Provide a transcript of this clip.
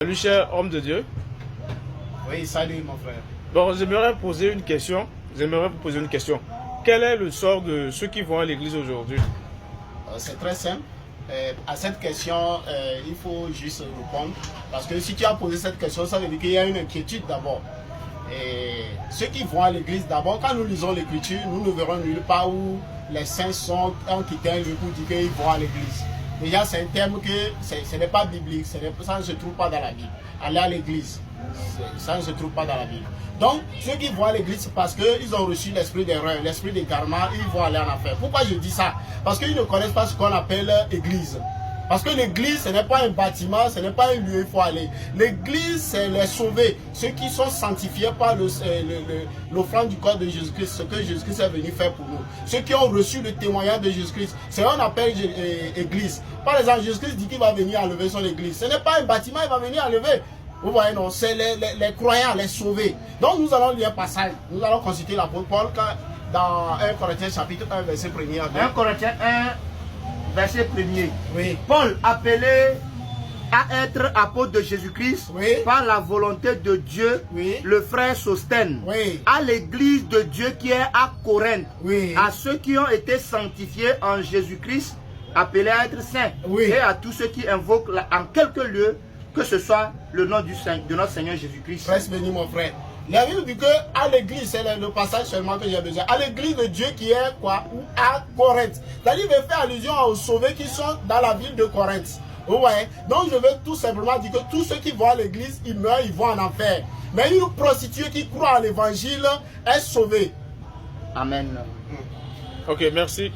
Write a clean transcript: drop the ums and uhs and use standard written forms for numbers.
Salut cher homme de Dieu. Oui, salut mon frère. Bon, j'aimerais vous poser une question. Quel est le sort de ceux qui vont à l'église aujourd'hui? C'est très simple. À cette question, il faut juste répondre. Parce que si tu as posé cette question, ça veut dire qu'il y a une inquiétude d'abord. Et ceux qui vont à l'église d'abord, quand nous lisons l'écriture, nous ne verrons nulle part où les saints ont quitté un lieu pour dire qu'ils vont à l'église. Déjà, c'est un terme que ce n'est pas biblique, ça ne se trouve pas dans la Bible. Aller à l'église, ça ne se trouve pas dans la Bible. Donc, ceux qui vont à l'église, c'est parce qu'ils ont reçu l'esprit d'erreur, l'esprit d'égarement, ils vont aller en enfer. Pourquoi je dis ça? Parce qu'ils ne connaissent pas ce qu'on appelle église. Parce que l'église, ce n'est pas un bâtiment, ce n'est pas un lieu où il faut aller. L'église, c'est les sauvés, ceux qui sont sanctifiés par l'offrande du corps de Jésus-Christ, ce que Jésus-Christ est venu faire pour nous. Ceux qui ont reçu le témoignage de Jésus-Christ, c'est ce qu'on appelle église. Par exemple, Jésus-Christ dit qu'il va venir enlever son église. Ce n'est pas un bâtiment, il va venir enlever. Vous voyez, non, c'est les croyants, les sauvés. Donc nous allons lire un passage. Nous allons consulter l'apôtre Paul dans 1 Corinthiens chapitre 1, verset 1er à 2. 1 Corinthiens 1, verset 1er. Oui. Paul, appelé à être apôtre de Jésus-Christ, Oui. par la volonté de Dieu, Oui. le frère Sostène, Oui. à l'église de Dieu qui est à Corinthe, Oui. à ceux qui ont été sanctifiés en Jésus-Christ, appelés à être saints, Oui. et à tous ceux qui invoquent en quelque lieu que ce soit le nom de notre Seigneur Jésus-Christ. Reste béni mon frère. La Bible dit qu'à l'église, c'est le passage seulement que j'ai besoin. À l'église de Dieu qui est quoi? Ou à Corinthe. C'est-à-dire, il veut faire allusion aux sauvés qui sont dans la ville de Corinthe. Vous voyez? Donc, je veux tout simplement dire que tous ceux qui vont à l'église, ils meurent, ils vont en enfer. Mais une prostituée qui croit à l'évangile est sauvée. Amen. Ok, merci.